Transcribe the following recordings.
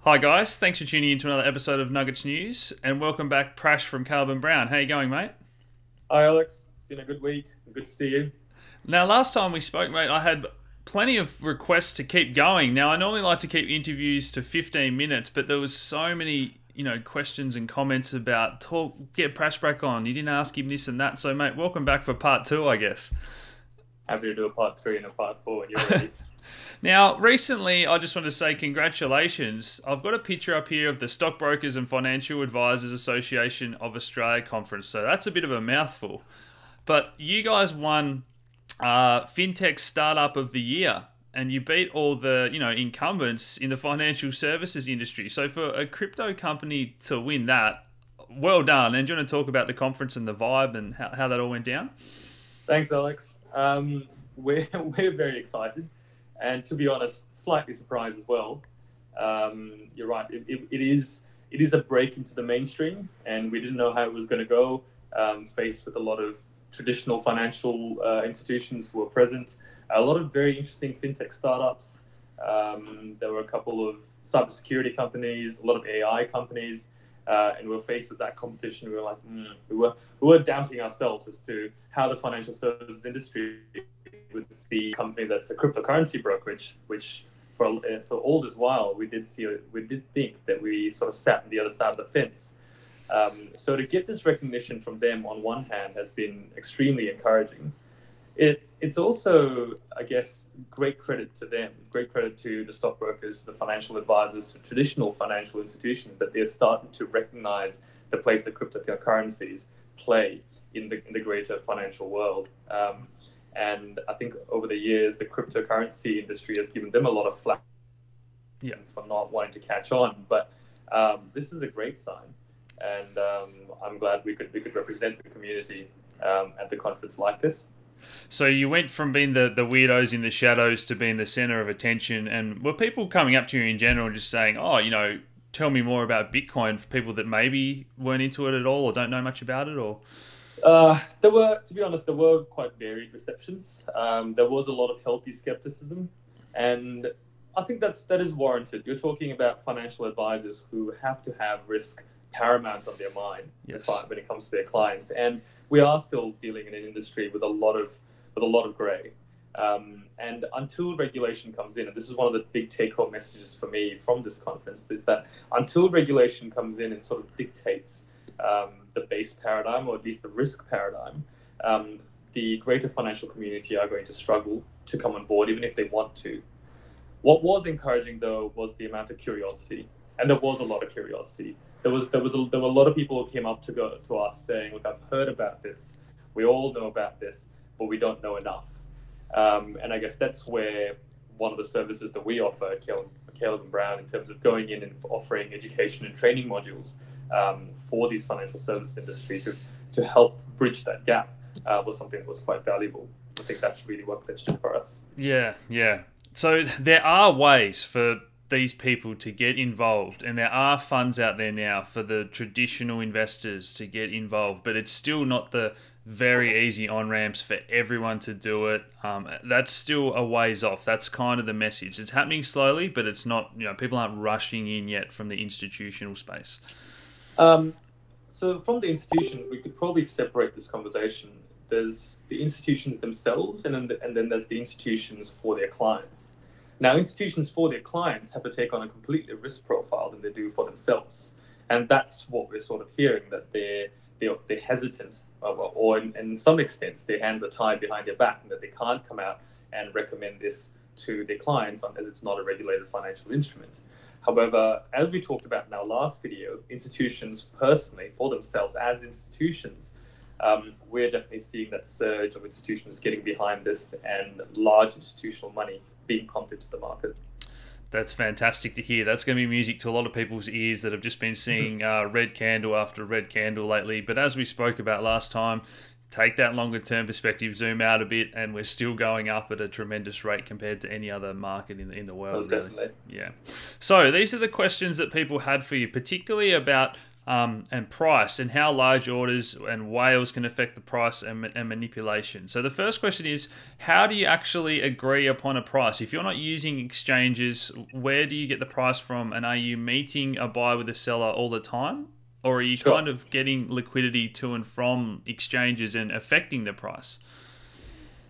Hi guys, thanks for tuning in to another episode of Nuggets News, and welcome back, Prash from Carbon Brown. How you going, mate? Hi, Alex. It's been a good week. Good to see you. Now, last time we spoke, mate, I had plenty of requests to keep going. Now, I normally like to keep interviews to 15 minutes, but there was so many, questions and comments about get Prash back on. You didn't ask him this and that, so mate, welcome back for part two, I guess. Happy to do a part three and a part four when you're ready. Now, recently, I just want to say congratulations. I've got a picture up here of the Stockbrokers and Financial Advisors Association of Australia conference. So that's a bit of a mouthful. But you guys won FinTech Startup of the Year, and you beat all the incumbents in the financial services industry. So for a crypto company to win that, well done. And do you want to talk about the conference and the vibe and how that all went down? Thanks, Alex. We're very excited. And to be honest, slightly surprised as well. You're right. It is a break into the mainstream, and we didn't know how it was going to go. Faced with a lot of traditional financial institutions who were present, a lot of very interesting fintech startups. There were a couple of cybersecurity companies, a lot of AI companies, and we were faced with that competition. We were like, we were doubting ourselves as to how the financial services industry with the company that's a cryptocurrency brokerage, which for all this while we did think that we sort of sat on the other side of the fence. So to get this recognition from them on one hand has been extremely encouraging. It's also, I guess, great credit to them, great credit to the stockbrokers, the financial advisors, the traditional financial institutions that they're starting to recognize the place that cryptocurrencies play in the greater financial world. And I think over the years, the cryptocurrency industry has given them a lot of flack for not wanting to catch on. But this is a great sign. And I'm glad we could represent the community at the conference like this. So you went from being the weirdos in the shadows to being the center of attention. And were people coming up to you in general and just saying, oh, tell me more about Bitcoin, for people that maybe weren't into it at all or don't know much about it? Or to be honest, there were quite varied receptions. There was a lot of healthy skepticism, and I think that is warranted. You're talking about financial advisors who have to have risk paramount on their mind when it comes to their clients, and we are still dealing in an industry with a lot of grey. And until regulation comes in, and this is one of the big take-home messages for me from this conference, is that until regulation comes in and sort of dictates the base paradigm, or at least the risk paradigm, the greater financial community are going to struggle to come on board, even if they want to. What was encouraging, though, was the amount of curiosity, and there was a lot of curiosity. There were a lot of people who came up to us saying, "Look, I've heard about this. We all know about this, but we don't know enough." And I guess that's where one of the services that we offer at Caleb and Brown, in terms of going in and offering education and training modules for these financial services industry to help bridge that gap, was something that was quite valuable. I think that's really what clinched it for us. Yeah. So there are ways for these people to get involved, and there are funds out there now for the traditional investors to get involved, but it's still not the very easy on-ramps for everyone to do it. That's still a ways off. That's kind of the message. It's happening slowly, but it's not, people aren't rushing in yet from the institutional space. So from the institutions, we could probably separate this conversation. There's the institutions themselves, and then there's the institutions for their clients. Now, institutions for their clients have to take on a completely risk profile than they do for themselves. And that's what we're sort of hearing, that they're hesitant, or in some extents, their hands are tied behind their back, and that they can't come out and recommend this to their clients as it's not a regulated financial instrument. However, as we talked about in our last video, institutions personally, for themselves as institutions, we're definitely seeing that surge of institutions getting behind this and large institutional money being pumped into the market. That's fantastic to hear. That's going to be music to a lot of people's ears that have just been seeing red candle after red candle lately. But as we spoke about last time, take that longer term perspective, zoom out a bit, and we're still going up at a tremendous rate compared to any other market in the world. Most definitely. Yeah. So these are the questions that people had for you, particularly about and price, and how large orders and whales can affect the price and manipulation. So the first question is, how do you actually agree upon a price? If you're not using exchanges, where do you get the price from? And are you meeting a buyer with a seller all the time? Or are you kind of getting liquidity to and from exchanges and affecting the price?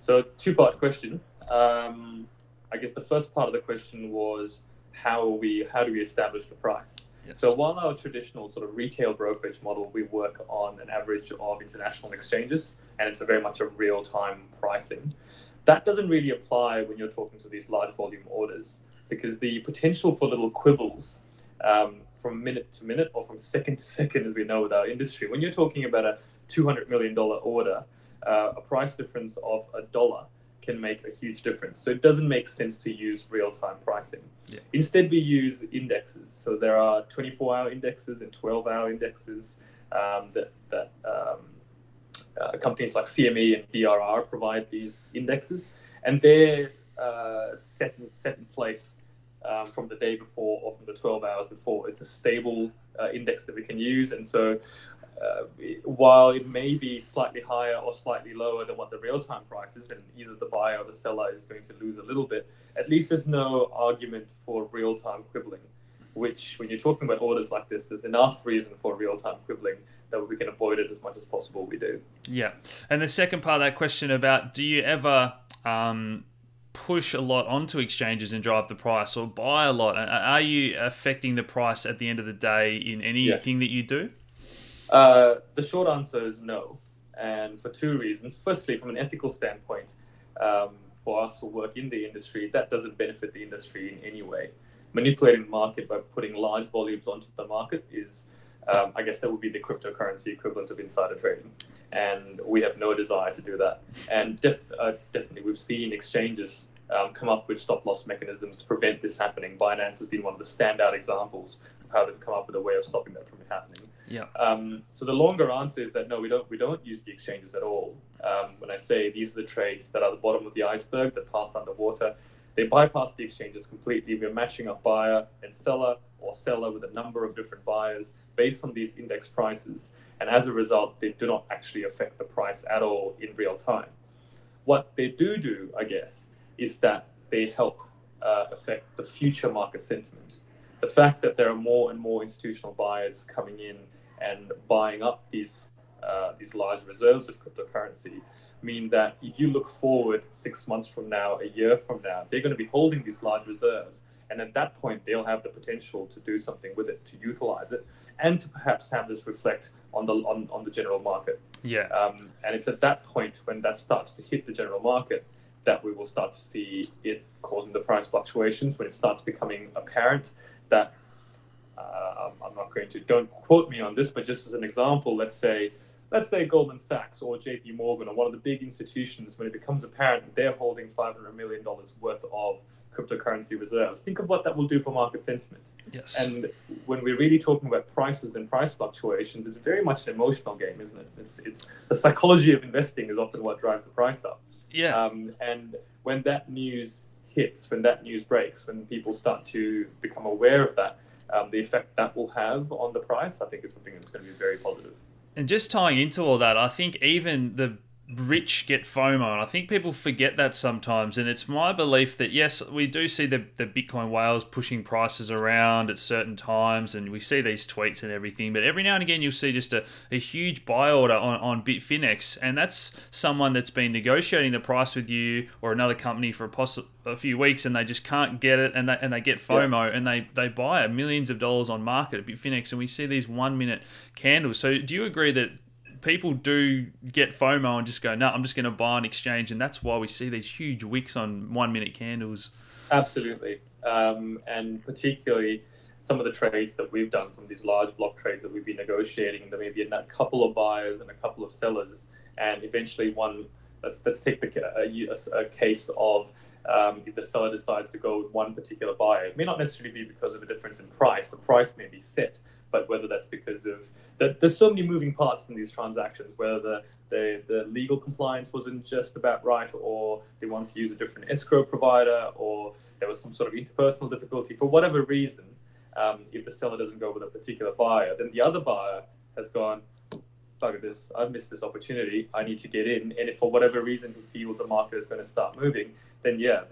So, two-part question. I guess the first part of the question was how do we establish the price? Yes. So while our traditional sort of retail brokerage model, we work on an average of international exchanges, and it's very much a real-time pricing. That doesn't really apply when you're talking to these large volume orders, because the potential for little quibbles from minute to minute or from second to second, as we know with our industry, when you're talking about a $200 million order, a price difference of $1 can make a huge difference. So it doesn't make sense to use real-time pricing. Yeah. Instead, we use indexes. So there are 24-hour indexes and 12-hour indexes that companies like CME and BRR provide these indexes, and they're set in place from the day before or from the 12 hours before. It's a stable index that we can use, and so while it may be slightly higher or slightly lower than what the real-time price is, and either the buyer or the seller is going to lose a little bit, at least there's no argument for real-time quibbling, which when you're talking about orders like this, there's enough reason for real-time quibbling that we can avoid it as much as possible. We do. Yeah. And the second part of that question about, do you ever push a lot onto exchanges and drive the price, or buy a lot? Are you affecting the price at the end of the day in anything that you do? The short answer is no, and for two reasons. Firstly, from an ethical standpoint, for us who work in the industry, that doesn't benefit the industry in any way. Manipulating the market by putting large volumes onto the market is, I guess that would be the cryptocurrency equivalent of insider trading, and we have no desire to do that. And definitely, we've seen exchanges come up with stop-loss mechanisms to prevent this happening. Binance has been one of the standout examples of how they've come up with a way of stopping that from happening. Yeah. So the longer answer is that no, we don't use the exchanges at all. When I say these are the trades that are the bottom of the iceberg that pass underwater, they bypass the exchanges completely. We're matching up buyer and seller, or seller with a number of different buyers based on these index prices. And as a result, they do not actually affect the price at all in real time. What they do, I guess, is that they help affect the future market sentiment. The fact that there are more and more institutional buyers coming in and buying up these large reserves of cryptocurrency mean that if you look forward 6 months from now, a year from now, they're going to be holding these large reserves. And at that point, they'll have the potential to do something with it, to utilize it, and to perhaps have this reflect on the general market. Yeah. And it's at that point when that starts to hit the general market that we will start to see it causing the price fluctuations, when it starts becoming apparent that, I'm not going to, don't quote me on this, but just as an example, let's say Goldman Sachs or JP Morgan or one of the big institutions, when it becomes apparent that they're holding $500 million worth of cryptocurrency reserves, think of what that will do for market sentiment. Yes. And when we're really talking about prices and price fluctuations, it's very much an emotional game, isn't it? It's the psychology of investing is often what drives the price up. Yeah. And when that news hits, when that news breaks, when people start to become aware of that, the effect that will have on the price, I think is something that's going to be very positive. And just tying into all that, I think even the rich get FOMO, and I think people forget that sometimes. And it's my belief that, yes, we do see the Bitcoin whales pushing prices around at certain times, and we see these tweets and everything, but every now and again you'll see just a huge buy order on Bitfinex, and that's someone that's been negotiating the price with you or another company for a few weeks, and they just can't get it, and they get FOMO, and they buy millions of dollars on market at Bitfinex, and we see these 1 minute candles. So do you agree that people do get FOMO and just go, no, I'm just going to buy an exchange, and that's why we see these huge wicks on 1 minute candles? Absolutely. And particularly some of the trades that we've done, some of these large block trades that we've been negotiating, there may be a couple of buyers and a couple of sellers, and eventually one. Let's take a case of if the seller decides to go with one particular buyer. It may not necessarily be because of a difference in price. The price may be set, but whether that's because of there's so many moving parts in these transactions, whether the legal compliance wasn't just about right, or they want to use a different escrow provider, or there was some sort of interpersonal difficulty. For whatever reason, if the seller doesn't go with a particular buyer, then the other buyer has gone, bugger this, I've missed this opportunity, I need to get in. And if for whatever reason he feels the market is going to start moving, then yeah,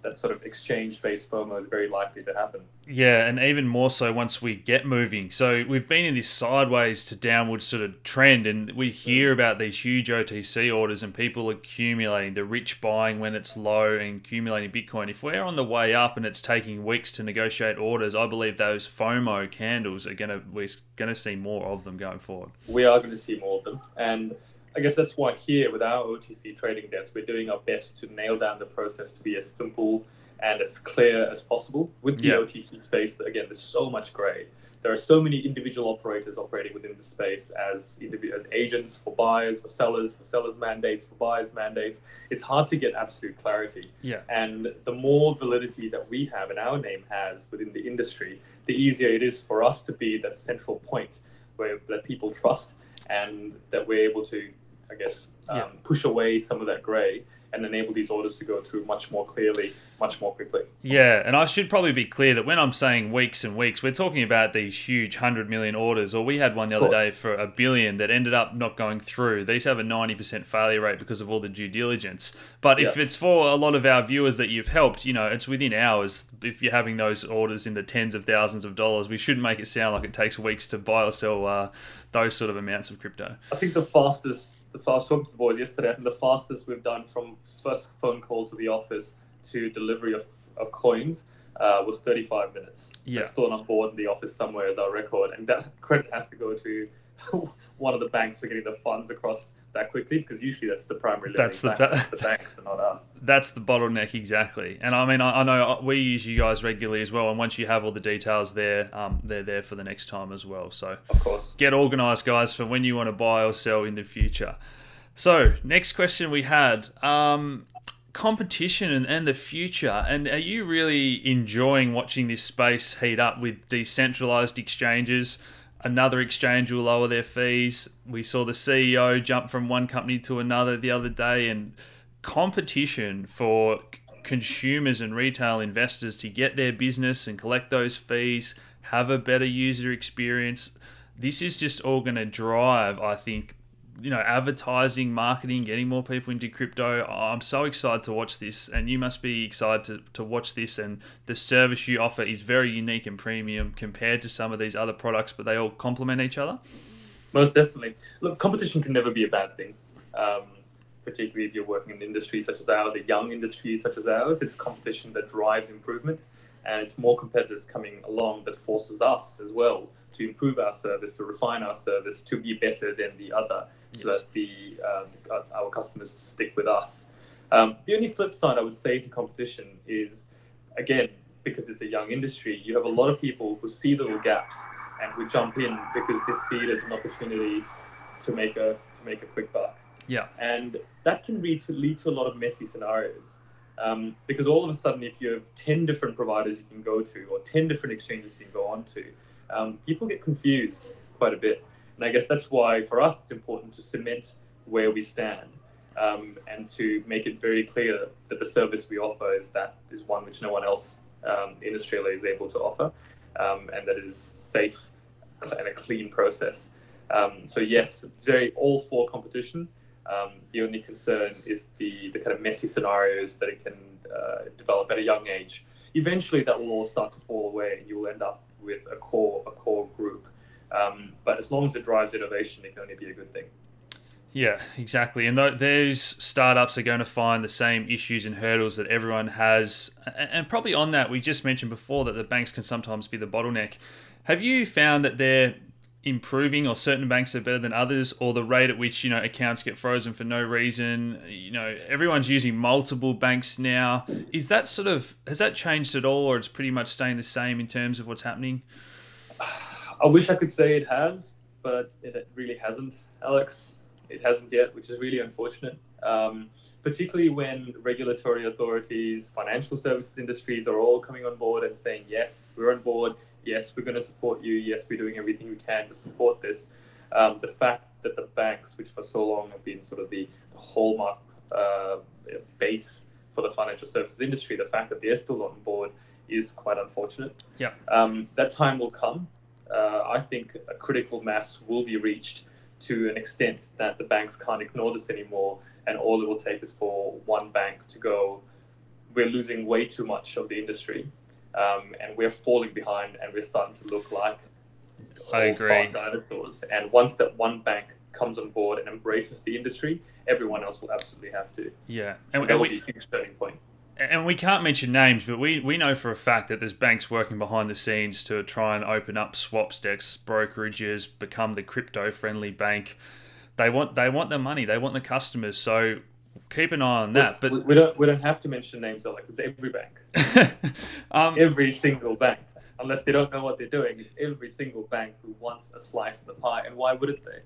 that sort of exchange-based FOMO is very likely to happen. Yeah, and even more so once we get moving. So we've been in this sideways to downward sort of trend, and we hear about these huge OTC orders and people accumulating, the rich buying when it's low and accumulating Bitcoin. If we're on the way up and it's taking weeks to negotiate orders, I believe those FOMO candles we're gonna see more of them going forward. We are going to see more of them, and I guess that's why here with our OTC trading desk, we're doing our best to nail down the process to be as simple and as clear as possible. With the OTC space, again, there's so much gray. There are so many individual operators operating within the space as agents for buyers, for sellers' mandates, for buyers' mandates. It's hard to get absolute clarity. Yeah. And the more validity that we have and our name has within the industry, the easier it is for us to be that central point that people trust, and that we're able to, I guess, push away some of that grey and enable these orders to go through much more clearly, much more quickly. Yeah, and I should probably be clear that when I'm saying weeks and weeks, we're talking about these huge 100 million orders, or we had one the other day for $1 billion that ended up not going through. These have a 90% failure rate because of all the due diligence. But if it's for a lot of our viewers that you've helped, it's within hours. If you're having those orders in the tens of thousands of dollars, we shouldn't make it sound like it takes weeks to buy or sell those sort of amounts of crypto. I think I was talking to the boys yesterday, and the fastest we've done from first phone call to the office to delivery of coins was 35 minutes. Yeah. It's still on board in the office somewhere as our record, and that credit has to go to one of the banks for getting the funds across that quickly, because usually that's the primary lending bank. That's the banks and not us. That's the bottleneck, exactly. And I mean, I know we use you guys regularly as well, and once you have all the details there, they're there for the next time as well. So of course, get organised, guys, for when you want to buy or sell in the future. So next question we had, competition and the future. And are you really enjoying watching this space heat up with decentralized exchanges? Another exchange will lower their fees. We saw the CEO jump from one company to another the other day, and competition for consumers and retail investors to get their business and collect those fees, have a better user experience. This is just all going to drive, I think, advertising, marketing, getting more people into crypto. I'm so excited to watch this, and you must be excited to watch this. And the service you offer is very unique and premium compared to some of these other products, but they all complement each other. Most definitely. Look, competition can never be a bad thing, particularly if you're working in an industry such as ours, a young industry such as ours. It's competition that drives improvement, and it's more competitors coming along that forces us as well to improve our service, to refine our service, to be better than the other, so that our customers stick with us. The only flip side I would say to competition is, again, because it's a young industry, you have a lot of people who see little gaps and who jump in because they see it as an opportunity to make a quick buck. Yeah. And that can lead to a lot of messy scenarios. Because all of a sudden, if you have 10 different providers you can go to, or 10 different exchanges you can go on to, people get confused quite a bit. And I guess that's why for us it's important to cement where we stand, and to make it very clear that the service we offer is one which no one else in Australia is able to offer, and that it is safe and a clean process. So yes, all for competition. The only concern is the kind of messy scenarios that it can develop at a young age. Eventually, that will all start to fall away, and you will end up with a core group. But as long as it drives innovation, it can only be a good thing. Yeah, exactly. And those startups are going to find the same issues and hurdles that everyone has. And probably on that, we just mentioned before that the banks can sometimes be the bottleneck. Have you found that they're improving, or certain banks are better than others, or the rate at which accounts get frozen for no reason? Everyone's using multiple banks now. Has that changed at all, or it's pretty much staying the same in terms of what's happening? I wish I could say it has, but it really hasn't, Alex. It hasn't yet, which is really unfortunate. Particularly when regulatory authorities, financial services industries are all coming on board and saying, yes, we're on board. Yes, we're going to support you. Yes, we're doing everything we can to support this. The fact that the banks, which for so long have been sort of the hallmark base for the financial services industry, the fact that they're still on board is quite unfortunate. Yeah. That time will come. I think a critical mass will be reached to an extent that the banks can't ignore this anymore, and all it will take is for one bank to go, we're losing way too much of the industry, and we're falling behind, and we're starting to look like farm dinosaurs. And once that one bank comes on board and embraces the industry, everyone else will absolutely have to. Yeah, and that will be a huge turning point. And we can't mention names, but we know for a fact that there's banks working behind the scenes to try and open up swaps desks, brokerages, become the crypto-friendly bank. They want the money, they want the customers. So keep an eye on that. But we don't have to mention names, Alex. It's every bank. Every single bank. Unless they don't know what they're doing, it's every single bank who wants a slice of the pie. And why wouldn't they?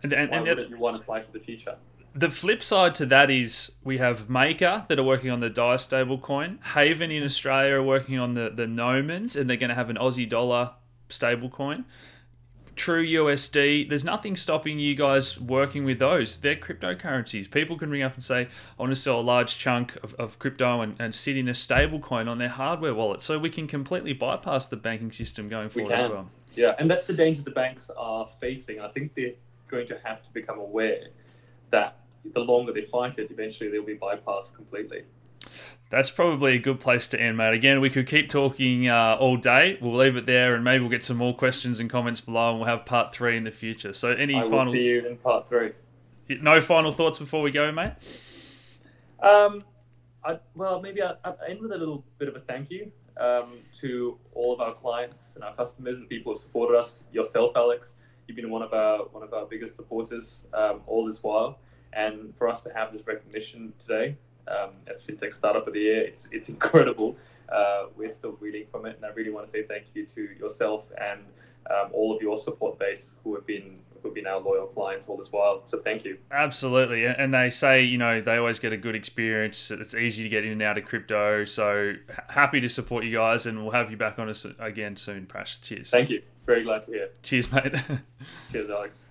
Why wouldn't you want a slice of the future? The flip side to that is we have Maker that are working on the DAI stablecoin. Haven in Australia are working on the Nomans, and they're going to have an Aussie dollar stablecoin. True USD, there's nothing stopping you guys working with those. They're cryptocurrencies. People can ring up and say, I want to sell a large chunk of crypto and sit in a stablecoin on their hardware wallet. So we can completely bypass the banking system going forward as well. Yeah, and that's the danger the banks are facing. I think they're going to have to become aware that the longer they fight it, eventually they'll be bypassed completely. That's probably a good place to end, mate. Again, we could keep talking all day. We'll leave it there, and maybe we'll get some more questions and comments below, and we'll have part 3 in the future. So, I will see you in part 3. No final thoughts before we go, mate? Maybe I'll end with a little bit of a thank you to all of our clients and our customers and the people who have supported us. Yourself, Alex, you've been one of our biggest supporters all this while, and for us to have this recognition today as FinTech Startup of the Year, it's incredible. We're still reeling from it, and I really want to say thank you to yourself and all of your support base who have been our loyal clients all this while. So thank you. Absolutely, and they say they always get a good experience. It's easy to get in and out of crypto. So happy to support you guys, and we'll have you back on us again soon, Prash. Cheers. Thank you. Very glad to hear. Cheers, mate. Cheers, Alex.